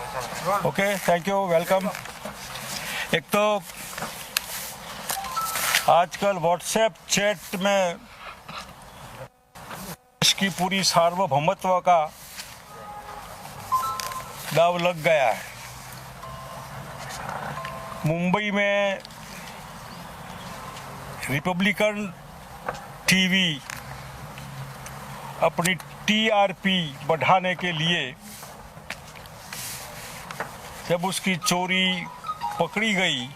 Okay, thank you, welcome. एक तो आजकल व्हाट्सएप चैट में देश की पूरी सार्वभौमत्व का दाव लग गया है। मुंबई में रिपब्लिकन टीवी अपनी टीआरपी बढ़ाने के लिए जब उसकी चोरी पकड़ी गई,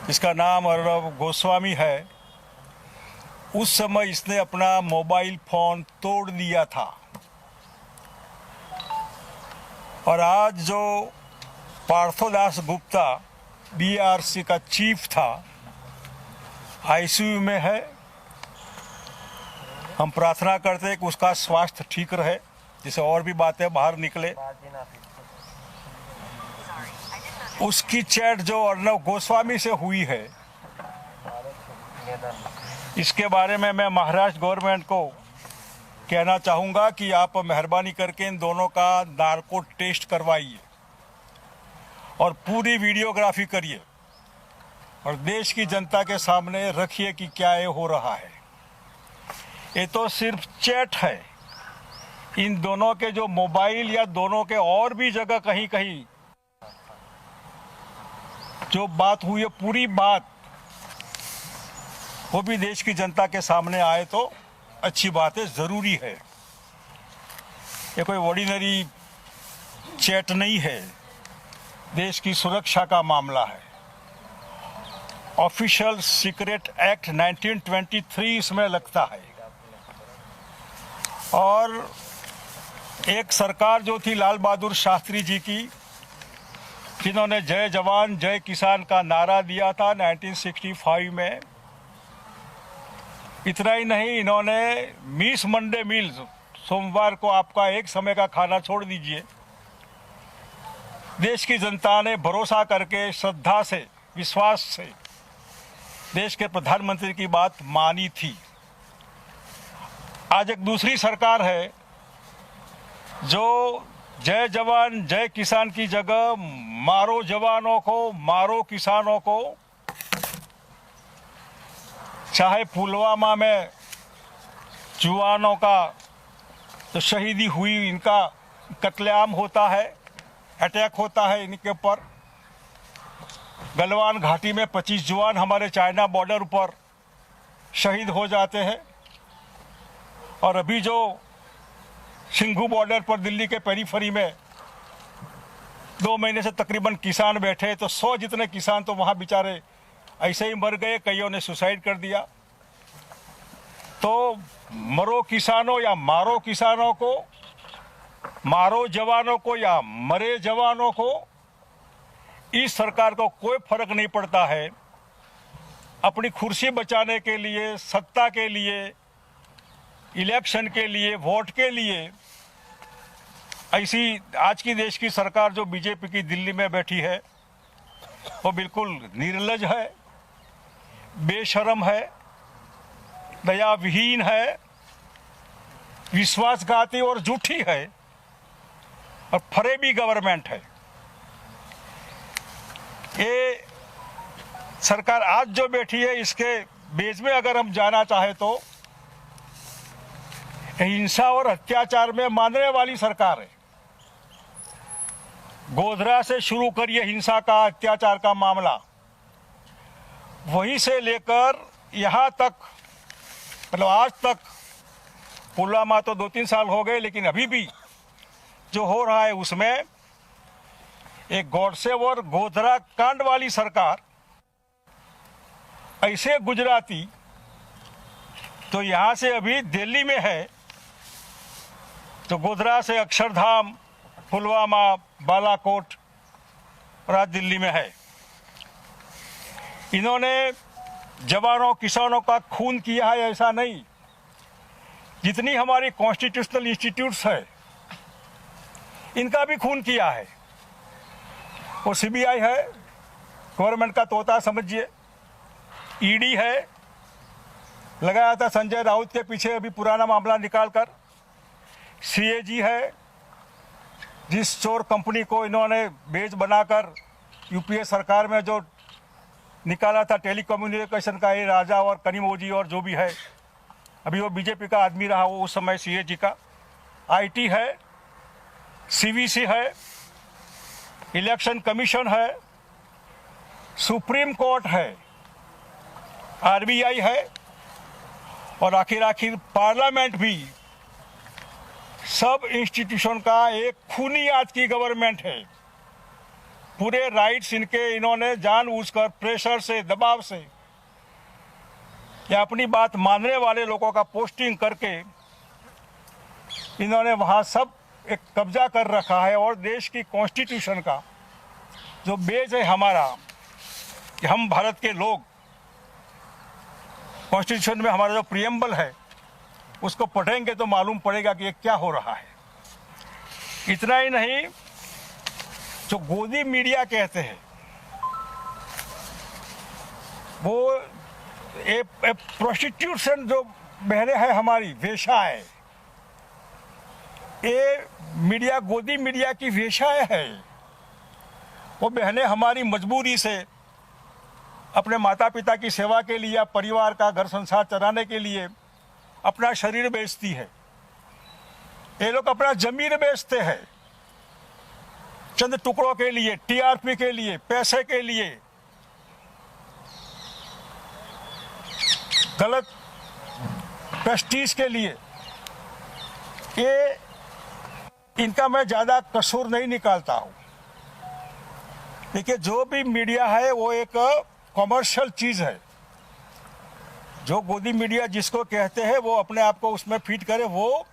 इसका नाम अर्णब गोस्वामी है, उस समय इसने अपना मोबाइल फोन तोड़ दिया था। और आज जो पार्थोदास गुप्ता बीआरसी का चीफ था, आईसीयू में है। हम प्रार्थना करते हैं कि उसका स्वास्थ्य ठीक रहे, जिससे और भी बातें बाहर निकले। उसकी चैट जो अर्णब गोस्वामी से हुई है, इसके बारे में मैं महाराष्ट्र गवर्नमेंट को कहना चाहूँगा कि आप मेहरबानी करके इन दोनों का नार्को टेस्ट करवाइए और पूरी वीडियोग्राफी करिए और देश की जनता के सामने रखिए कि क्या ये हो रहा है। ये तो सिर्फ चैट है। इन दोनों के जो मोबाइल या दोनों के और भी जगह कहीं कहीं जो बात हुई है, पूरी बात वो भी देश की जनता के सामने आए तो अच्छी बात है, ज़रूरी है। ये कोई ऑर्डिनरी चैट नहीं है, देश की सुरक्षा का मामला है। ऑफिशियल सीक्रेट एक्ट 1923 इसमें लगता है। और एक सरकार जो थी लाल बहादुर शास्त्री जी की, जिन्होंने जय जवान जय किसान का नारा दिया था 1965 में, इतना ही नहीं, इन्होंने मिस मंडे मील्स, सोमवार को आपका एक समय का खाना छोड़ दीजिए, देश की जनता ने भरोसा करके श्रद्धा से विश्वास से देश के प्रधानमंत्री की बात मानी थी। आज एक दूसरी सरकार है जो जय जवान जय किसान की जगह मारो जवानों को मारो किसानों को, चाहे पुलवामा में जवानों का जो शहीदी हुई, इनका कत्लेआम होता है, अटैक होता है इनके ऊपर। गलवान घाटी में 25 जवान हमारे चाइना बॉर्डर पर शहीद हो जाते हैं। और अभी जो सिंघू बॉर्डर पर दिल्ली के पेरीफेरी में 2 महीने से तकरीबन किसान बैठे, तो 100 जितने किसान तो वहाँ बेचारे ऐसे ही मर गए, कईयों ने सुसाइड कर दिया। तो मरो किसानों या मारो किसानों को, मारो जवानों को या मरे जवानों को, इस सरकार को कोई फर्क नहीं पड़ता है। अपनी कुर्सी बचाने के लिए, सत्ता के लिए, इलेक्शन के लिए, वोट के लिए, ऐसी आज की देश की सरकार जो बीजेपी की दिल्ली में बैठी है, वो बिल्कुल निर्लज है, बेशर्म है, दयाविहीन है, विश्वासघाती और झूठी है और फरेबी गवर्नमेंट है। ये सरकार आज जो बैठी है, इसके बेस में अगर हम जाना चाहे तो हिंसा और अत्याचार में मानने वाली सरकार है। गोधरा से शुरू करिए हिंसा का, अत्याचार का मामला, वहीं से लेकर यहाँ तक, मतलब आज तक। पुलवामा तो 2-3 साल हो गए, लेकिन अभी भी जो हो रहा है उसमें एक गॉडसे और गोधरा कांड वाली सरकार, ऐसे गुजराती तो यहाँ से अभी दिल्ली में है, तो गोधरा से अक्षरधाम, पुलवामा, बालाकोट और आज दिल्ली में है। इन्होंने जवानों किसानों का खून किया है ऐसा नहीं, जितनी हमारी कॉन्स्टिट्यूशनल इंस्टीट्यूट्स है इनका भी खून किया है। वो सीबीआई है, गवर्नमेंट का तोता समझिए, ईडी है, लगाया था संजय राउत के पीछे अभी पुराना मामला निकालकर, सीएजी है, जिस चोर कंपनी को इन्होंने बेज बनाकर यूपीए सरकार में जो निकाला था टेलीकम्युनिकेशन का, ये राजा और कनिमोजी और जो भी है, अभी वो बीजेपी का आदमी रहा, वो उस समय सीएजी का, आईटी है, सीवीसी है, इलेक्शन कमीशन है, सुप्रीम कोर्ट है, आरबीआई है और आखिर पार्लियामेंट भी, सब इंस्टीट्यूशन का एक खूनी आज की गवर्नमेंट है। पूरे राइट्स इन्होंने जानबूझकर प्रेशर से, दबाव से या अपनी बात मानने वाले लोगों का पोस्टिंग करके इन्होंने वहाँ सब एक कब्जा कर रखा है। और देश की कॉन्स्टिट्यूशन का जो बेस है हमारा, कि हम भारत के लोग, कॉन्स्टिट्यूशन में हमारा जो प्रियम्बल है उसको पढ़ेंगे तो मालूम पड़ेगा कि ये क्या हो रहा है। इतना ही नहीं, जो गोदी मीडिया कहते हैं, वो प्रोस्टिट्यूशन जो बहनें हैं हमारी, वेश्याएं, ये मीडिया, गोदी मीडिया की वेश्याएं है। वो बहनें हमारी मजबूरी से अपने माता पिता की सेवा के लिए या परिवार का घर संसार चलाने के लिए अपना शरीर बेचती है। ये लोग अपना जमीन बेचते हैं चंद टुकड़ों के लिए, टीआरपी के लिए, पैसे के लिए, गलत प्रेस्टीज के लिए। ये इनका मैं ज़्यादा कसूर नहीं निकालता हूँ। देखिए, जो भी मीडिया है वो एक कॉमर्शियल चीज़ है। जो गोदी मीडिया जिसको कहते हैं वो अपने आप को उसमें फिट करे, वो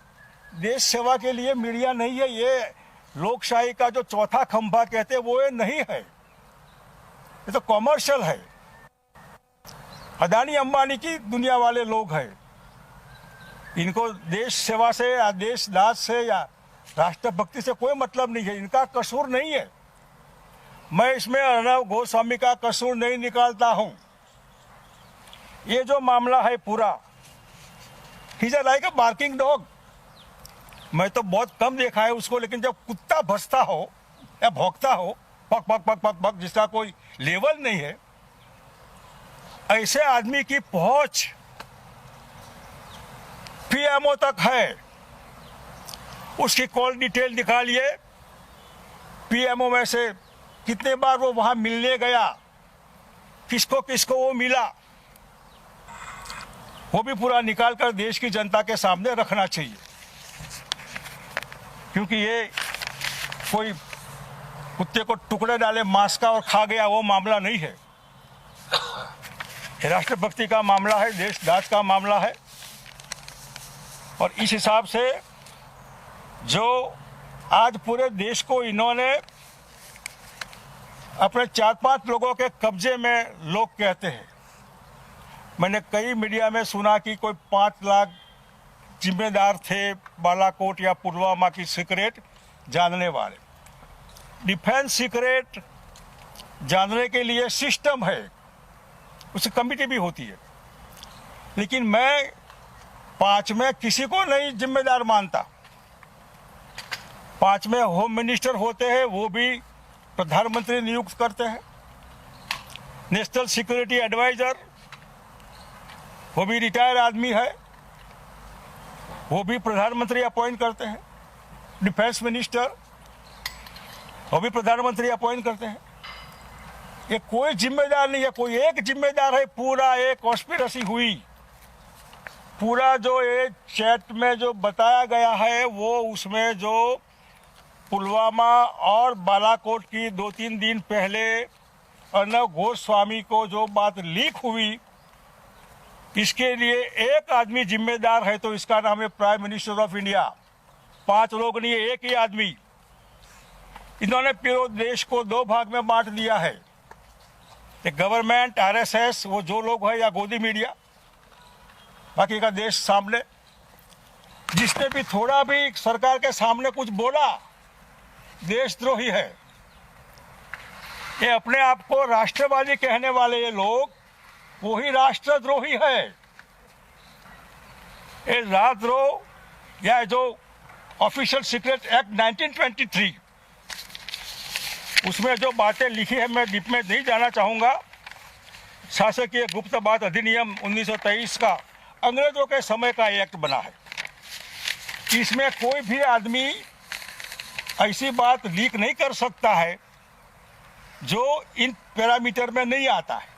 देश सेवा के लिए मीडिया नहीं है। ये लोकशाही का जो चौथा खंभा कहते हैं वो ये नहीं है, ये तो कॉमर्शियल है। अदानी अंबानी की दुनिया वाले लोग हैं। इनको देश सेवा से या देश दास से या राष्ट्रभक्ति से कोई मतलब नहीं है। इनका कसूर नहीं है। मैं इसमें अर्णव गोस्वामी का कसूर नहीं निकालता हूं। ये जो मामला है पूरा, he is like a barking dog. मैं तो बहुत कम देखा है उसको, लेकिन जब कुत्ता भसता हो या भौंकता हो, पक पक पक पक पक, जिसका कोई लेवल नहीं है, ऐसे आदमी की पहुंच पीएमओ तक है। उसकी कॉल डिटेल निकालिए, पीएमओ में से कितने बार वो वहां मिलने गया, किसको किसको वो मिला, वो भी पूरा निकाल कर देश की जनता के सामने रखना चाहिए। क्योंकि ये कोई कुत्ते को टुकड़े डाले मांस का और खा गया वो मामला नहीं है। राष्ट्रभक्ति का मामला है, देशदास का मामला है। और इस हिसाब से जो आज पूरे देश को इन्होंने अपने 4-5 लोगों के कब्जे में लोग कहते हैं। मैंने कई मीडिया में सुना कि कोई 5 लाख जिम्मेदार थे बालाकोट या पुलवामा की सीक्रेट जानने वाले। डिफेंस सीक्रेट जानने के लिए सिस्टम है, उसकी कमिटी भी होती है। लेकिन मैं 5 में किसी को नहीं जिम्मेदार मानता। 5 में होम मिनिस्टर होते हैं, वो भी प्रधानमंत्री नियुक्त करते हैं। नेशनल सिक्योरिटी एडवाइजर, वो भी रिटायर आदमी है, वो भी प्रधानमंत्री अपॉइंट करते हैं। डिफेंस मिनिस्टर, वो भी प्रधानमंत्री अपॉइंट करते हैं। ये कोई जिम्मेदार नहीं है, कोई एक जिम्मेदार है। पूरा एक कॉन्स्पिरेसी हुई। पूरा जो ये चैट में जो बताया गया है, वो उसमें जो पुलवामा और बालाकोट की 2-3 दिन पहले अर्णव गोस्वामी को जो बात लीक हुई, इसके लिए एक आदमी जिम्मेदार है, तो इसका नाम है प्राइम मिनिस्टर ऑफ इंडिया। 5 लोग नहीं है, एक ही आदमी। इन्होंने पूरे देश को 2 भाग में बांट दिया है। गवर्नमेंट, आरएसएस, वो जो लोग हैं, या गोदी मीडिया, बाकी का देश सामने। जिसने भी थोड़ा भी सरकार के सामने कुछ बोला, देशद्रोही है। ये अपने आप को राष्ट्रवादी कहने वाले ये लोग, वही राष्ट्रद्रोही है। ये राजद्रोह या जो ऑफिशियल सीक्रेट एक्ट 1923 उसमें जो बातें लिखी है मैं डीप में नहीं जाना चाहूँगा। शासकीय गुप्त बात अधिनियम 1923 का अंग्रेजों के समय का एक्ट बना है। इसमें कोई भी आदमी ऐसी बात लीक नहीं कर सकता है जो इन पैरामीटर में नहीं आता है।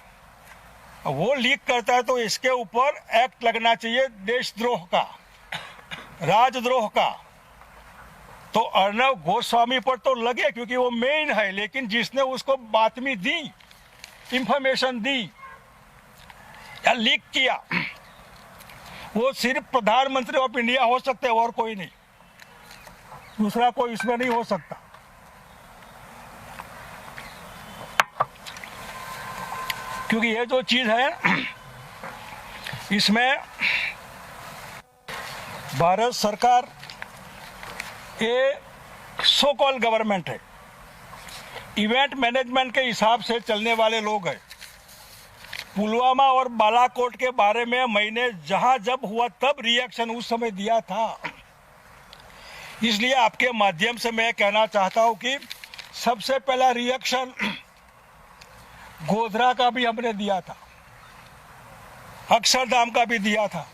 वो लीक करता है तो इसके ऊपर एक्ट लगना चाहिए, देशद्रोह का, राजद्रोह का। तो अर्णव गोस्वामी पर तो लगे क्योंकि वो मेन है, लेकिन जिसने उसको बातमी दी, इंफॉर्मेशन दी या लीक किया, वो सिर्फ प्रधानमंत्री ऑफ इंडिया हो सकते हैं और कोई नहीं, दूसरा कोई इसमें नहीं हो सकता। क्योंकि ये जो चीज है इसमें भारत सरकार ये सो कॉल गवर्नमेंट है, इवेंट मैनेजमेंट के हिसाब से चलने वाले लोग हैं। पुलवामा और बालाकोट के बारे में मैंने जहां जब हुआ तब रिएक्शन उस समय दिया था, इसलिए आपके माध्यम से मैं कहना चाहता हूं कि सबसे पहला रिएक्शन गोधरा का भी हमने दिया था, अक्षरधाम का भी दिया था।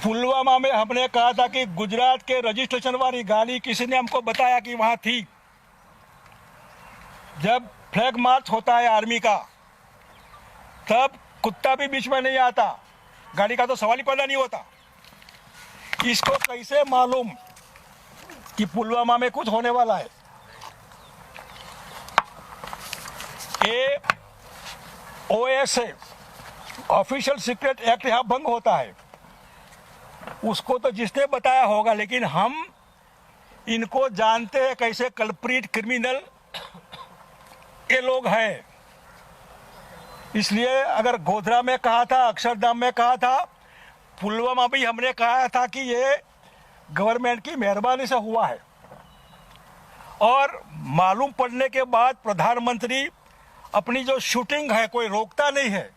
पुलवामा में हमने कहा था कि गुजरात के रजिस्ट्रेशन वाली गाड़ी किसी ने हमको बताया कि वहां थी। जब फ्लैग मार्च होता है आर्मी का तब कुत्ता भी बीच में नहीं आता, गाड़ी का तो सवाल ही पैदा नहीं होता। इसको कैसे मालूम कि पुलवामा में कुछ होने वाला है? ये OSA ऑफिशियल सीक्रेट एक्ट यहां भंग होता है, उसको तो जिसने बताया होगा, लेकिन हम इनको जानते हैं कैसे कल्प्रिट क्रिमिनल ये लोग हैं। इसलिए अगर गोधरा में कहा था, अक्षरधाम में कहा था, पुलवामा भी हमने कहा था कि ये गवर्नमेंट की मेहरबानी से हुआ है। और मालूम पड़ने के बाद प्रधानमंत्री अपनी जो शूटिंग है, कोई रोकता नहीं है।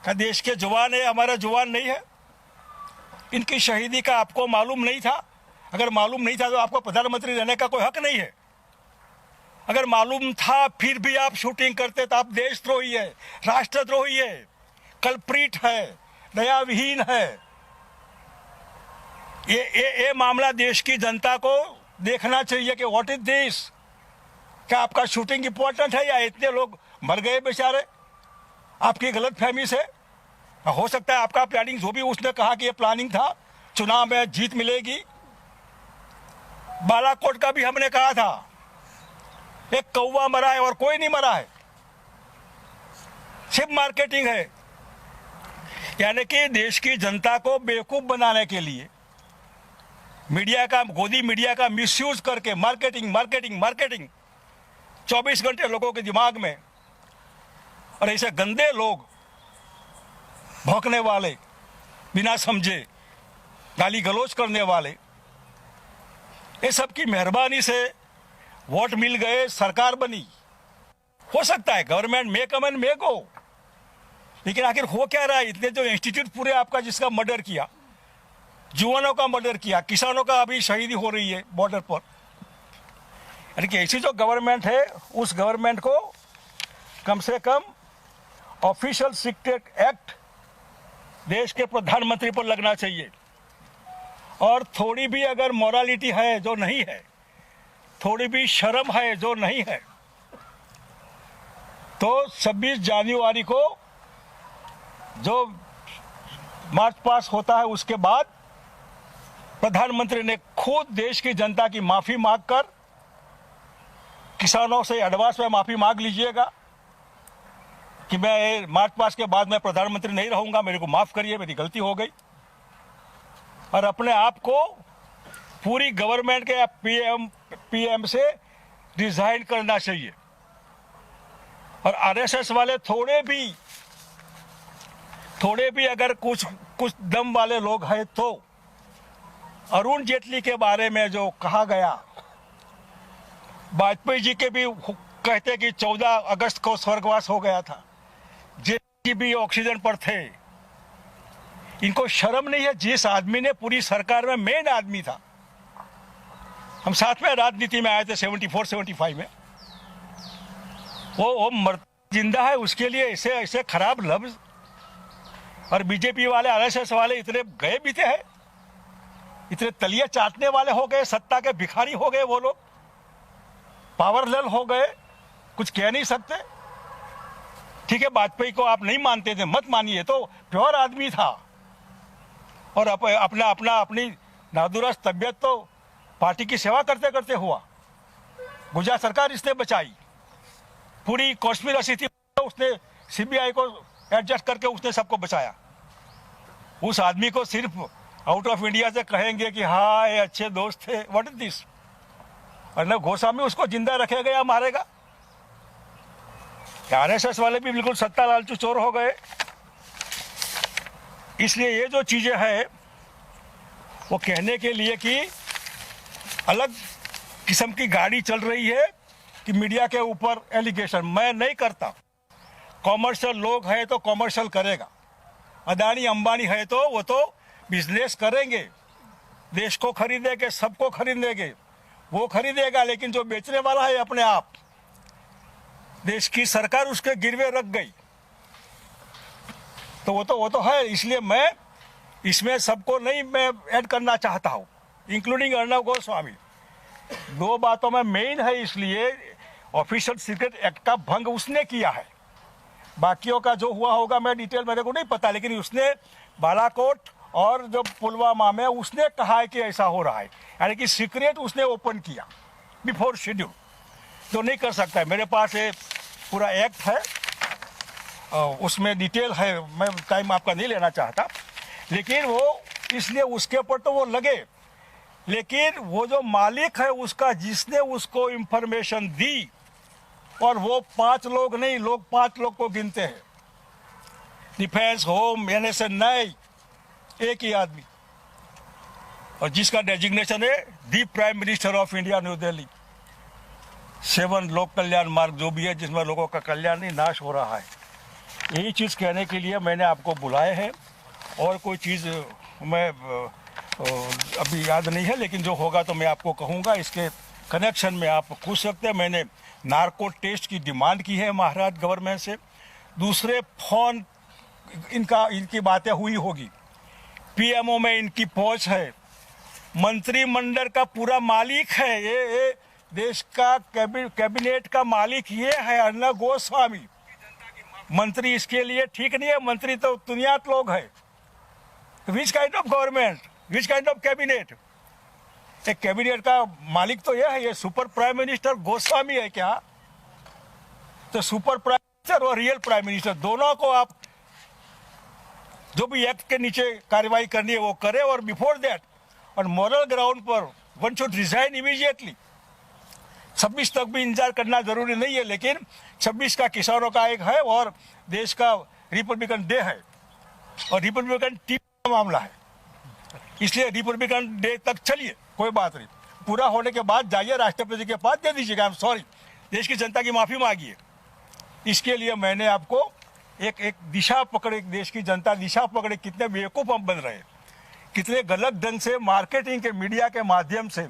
क्या देश के जवान है, हमारा जवान नहीं है? इनकी शहीदी का आपको मालूम नहीं था? अगर मालूम नहीं था तो आपको प्रधानमंत्री रहने का कोई हक नहीं है। अगर मालूम था फिर भी आप शूटिंग करते तो आप देशद्रोही है, राष्ट्रद्रोही है, कल्प्रिट है, दयाविहीन है। ये मामला देश की जनता को देखना चाहिए कि व्हाट इज दिस। क्या आपका शूटिंग इंपॉर्टेंट है या इतने लोग मर गए बेचारे आपकी गलतफहमी से? हो सकता है आपका प्लानिंग, जो भी उसने कहा कि ये प्लानिंग था, चुनाव में जीत मिलेगी। बालाकोट का भी हमने कहा था, एक कौवा मरा है और कोई नहीं मरा है, सिर्फ मार्केटिंग है। यानी कि देश की जनता को बेवकूफ बनाने के लिए मीडिया का, गोदी मीडिया का मिसयूज करके मार्केटिंग मार्केटिंग मार्केटिंग 24 घंटे लोगों के दिमाग में। और ऐसे गंदे लोग, भौंकने वाले, बिना समझे गाली गलौज करने वाले, ये सब की मेहरबानी से वोट मिल गए, सरकार बनी। हो सकता है गवर्नमेंट मे कम एंड मे गो, लेकिन आखिर हो क्या रहा है? इतने जो इंस्टीट्यूट पूरे आपका जिसका मर्डर किया, जुआनों का मर्डर किया, किसानों का अभी शहीदी हो रही है बॉर्डर पर। यानी कि ऐसी जो गवर्नमेंट है, उस गवर्नमेंट को कम से कम ऑफिशियल सीक्रेट एक्ट देश के प्रधानमंत्री पर लगना चाहिए। और थोड़ी भी अगर मोरालिटी है जो नहीं है, थोड़ी भी शर्म है जो नहीं है, तो 26 जनवरी को जो मार्च पास होता है उसके बाद प्रधानमंत्री ने खुद देश की जनता की माफी मांगकर, किसानों से एडवांस में माफी मांग लीजिएगा कि मैं मार्च पास के बाद मैं प्रधानमंत्री नहीं रहूंगा, मेरे को माफ करिए, मेरी गलती हो गई। और अपने आप को पूरी गवर्नमेंट के पीएम से रिजाइन करना चाहिए। और आरएसएस वाले थोड़े भी अगर कुछ दम वाले लोग हैं तो अरुण जेटली के बारे में जो कहा गया, वाजपेयी जी के भी कहते कि 14 अगस्त को स्वर्गवास हो गया था, जेटली भी ऑक्सीजन पर थे। इनको शर्म नहीं है? जिस आदमी ने पूरी सरकार में मेन आदमी था, हम साथ में राजनीति में आए थे 74-75 में। वो मर जिंदा है, उसके लिए ऐसे ऐसे खराब लफ्ज। और बीजेपी वाले, आरएसएस वाले इतने गए बीते हैं, इतने तलिया चाटने वाले हो गए, सत्ता के भिखारी हो गए वो लोग, पावरलेस हो गए, कुछ कह नहीं सकते। ठीक है, वाजपेयी को आप नहीं मानते थे, मत मानिए, तो प्योर आदमी था और अपनी नादुरुस्त तबियत तो पार्टी की सेवा करते करते हुआ। गुजरात सरकार इसने बचाई, पूरी कॉन्स्पिरेसी थी, उसने सीबीआई को एडजस्ट करके उसने सबको बचाया। उस आदमी को सिर्फ आउट ऑफ इंडिया से कहेंगे कि हाँ ये अच्छे दोस्त थे, what is this. Arnab Goswami उसको जिंदा रखेगा या मारेगा? आरएसएस वाले भी बिल्कुल सत्ता लालचू चोर हो गए। इसलिए ये जो चीजें हैं वो कहने के लिए कि अलग किस्म की गाड़ी चल रही है कि मीडिया के ऊपर एलिगेशन। मैं नहीं करता, कॉमर्शियल लोग हैं तो कॉमर्शियल करेगा, अदानी अंबानी है तो वो तो बिजनेस करेंगे, देश को खरीदेंगे, सबको खरीदेंगे, वो खरीदेगा। लेकिन जो बेचने वाला है अपने आप, देश की सरकार उसके गिरवे रख गई, तो वो तो है। इसलिए मैं इसमें सबको नहीं मैं ऐड करना चाहता हूँ, इंक्लूडिंग अर्नब गोस्वामी। दो बातों में मेन है, इसलिए ऑफिशियल सीक्रेट एक्ट का भंग उसने किया है। बाकियों का जो हुआ होगा मैं डिटेल मेरे को नहीं पता, लेकिन उसने बालाकोट और जो पुलवामा में उसने कहा है कि ऐसा हो रहा है, यानी कि सीक्रेट उसने ओपन किया बिफोर शेड्यूल। तो नहीं कर सकता है। मेरे पास ये पूरा एक्ट है, उसमें डिटेल है, मैं टाइम आपका नहीं लेना चाहता, लेकिन वो इसलिए उसके ऊपर तो वो लगे, लेकिन वो जो मालिक है उसका, जिसने उसको इंफॉर्मेशन दी, और वो 5 लोग नहीं, लोग 5 लोग को गिनते हैं, डिफेंस, होम, एनएसए, नहीं, एक ही आदमी, और जिसका डेजिग्नेशन है दी prime minister of India, new Delhi. 7 लोक कल्याण मार्ग जो भी है, जिसमें लोगों का कल्याण नहीं नाश हो रहा है। यही चीज़ कहने के लिए मैंने आपको बुलाए हैं, और कोई चीज़ मैं अभी याद नहीं है, लेकिन जो होगा तो मैं आपको कहूँगा। इसके कनेक्शन में आप पूछ सकते हैं। मैंने नार्को टेस्ट की डिमांड की है महाराष्ट्र गवर्नमेंट से। दूसरे फोन इनकी बातें हुई होगी, पीएमओ में इनकी पहुंच है, मंत्रिमंडल का पूरा मालिक है ये देश का, कैबिनेट का मालिक ये है अर्नब गोस्वामी। मंत्री इसके लिए ठीक नहीं है, मंत्री तो दुनिया के लोग है। Which kind of government, which kind of cabinet? एक कैबिनेट का मालिक तो यह है, ये सुपर प्राइम मिनिस्टर गोस्वामी है क्या? तो सुपर प्राइम मिनिस्टर और रियल प्राइम मिनिस्टर दोनों को आप जो भी एक्ट के नीचे कार्रवाई करनी है वो करे, और बिफोर दैट और मॉरल ग्राउंड पर वन शुड रिजाइन इमीडिएटली। 26 तक भी इंतजार करना जरूरी नहीं है, लेकिन 26 का किसानों का एक है और देश का रिपब्लिकन डे है, और रिपब्लिकन टीम का मामला है, इसलिए रिपब्लिकन डे तक चलिए, कोई बात नहीं। पूरा होने के बाद जाइए राष्ट्रपति के पास दे दीजिएगा, आई एम सॉरी, देश की जनता की माफी मांगिए। इसके लिए मैंने आपको एक दिशा पकड़े, देश की जनता दिशा पकड़े। कितने बेवकूफ़ हम बन रहे, कितने गलत ढंग से मार्केटिंग के मीडिया के माध्यम से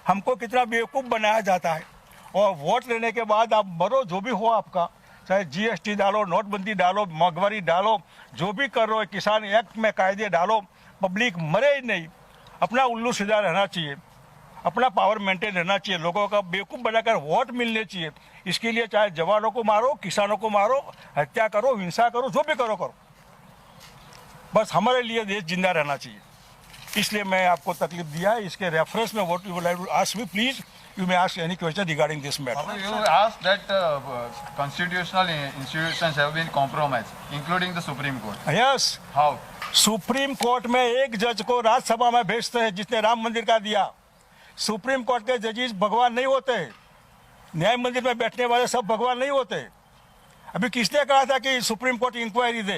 हमको कितना बेवकूफ़ बनाया जाता है। और वोट लेने के बाद आप मरो, जो भी हो आपका, चाहे जीएसटी डालो, नोटबंदी डालो, महंगाई डालो, जो भी कर रहे हो, किसान एक्ट में कायदे डालो, पब्लिक मरे ही नहीं। अपना उल्लू सीधा रहना चाहिए, अपना पावर मेंटेन रहना चाहिए, लोगों का बेवकूफ़ बनाकर वोट मिलने चाहिए। इसके लिए चाहे जवानों को मारो, किसानों को मारो, हत्या करो, हिंसा करो, जो भी करो, बस हमारे लिए देश जिंदा रहना चाहिए। इसलिए मैं आपको तकलीफ दिया है। इसके रेफरेंस में what you would like to ask me, please you may ask any question regarding this matter. You asked that constitutional institutions have been compromised, including the Supreme Court. Yes. How? Supreme court में एक जज को राज्यसभा में भेजते हैं जिसने राम मंदिर का दिया। सुप्रीम कोर्ट के जजेस भगवान नहीं होते, न्याय मंदिर में बैठने वाले सब भगवान नहीं होते। अभी किसने कहा था कि सुप्रीम कोर्ट इंक्वायरी दे?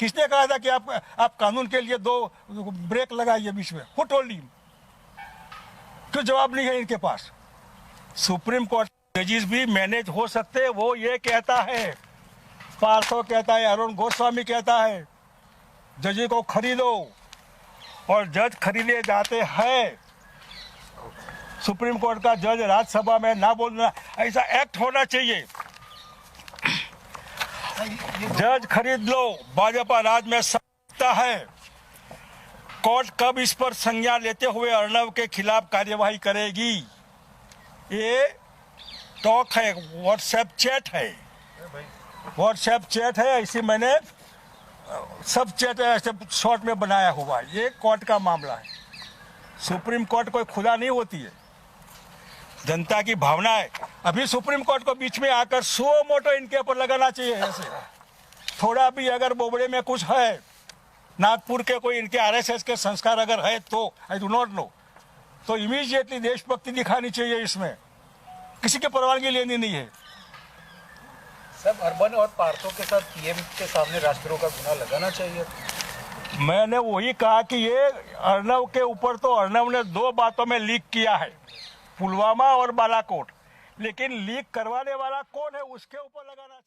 किसने कहा था कि आप कानून के लिए 2 ब्रेक लगाइए बीच में? Who told him? क्यों जवाब नहीं है इनके पास? सुप्रीम कोर्ट जजेस भी मैनेज हो सकते हैं, वो ये कहता है, पार्थो कहता है, अरुण गोस्वामी कहता है, जज को खरीदो, और जज खरीदे जाते हैं। सुप्रीम कोर्ट का जज राज्यसभा में ना बोलना, ऐसा एक्ट होना चाहिए। जज खरीद लो, भाजपा राज में सकता है। कोर्ट कब इस पर संज्ञान लेते हुए अर्णव के खिलाफ कार्यवाही करेगी? ये टॉक है, व्हाट्सएप चैट है, व्हाट्सएप चैट है, ऐसी मैंने सब चैट ऐसे शॉर्ट में बनाया हुआ है। ये कोर्ट का मामला है। सुप्रीम कोर्ट कोई खुदा नहीं होती है, जनता की भावना है। अभी सुप्रीम कोर्ट को बीच में आकर सो मोटो इनके ऊपर लगाना चाहिए। ऐसे थोड़ा भी अगर बोबड़े में कुछ है, नागपुर के कोई इनके आरएसएस के संस्कार अगर है तो आई डू नॉट नो, तो इमीडिएटली देशभक्ति दिखानी चाहिए। इसमें किसी की परवानगी लेनी नहीं है। सब अर्बन और पार्थो के साथ पीएम के सामने राष्ट्रद्रोह का गुना लगाना चाहिए। मैंने वही कहा कि ये अर्णव के ऊपर तो अर्णव ने 2 बातों में लीक किया है, पुलवामा और बालाकोट, लेकिन लीक करवाने वाला कौन है उसके ऊपर लगाना।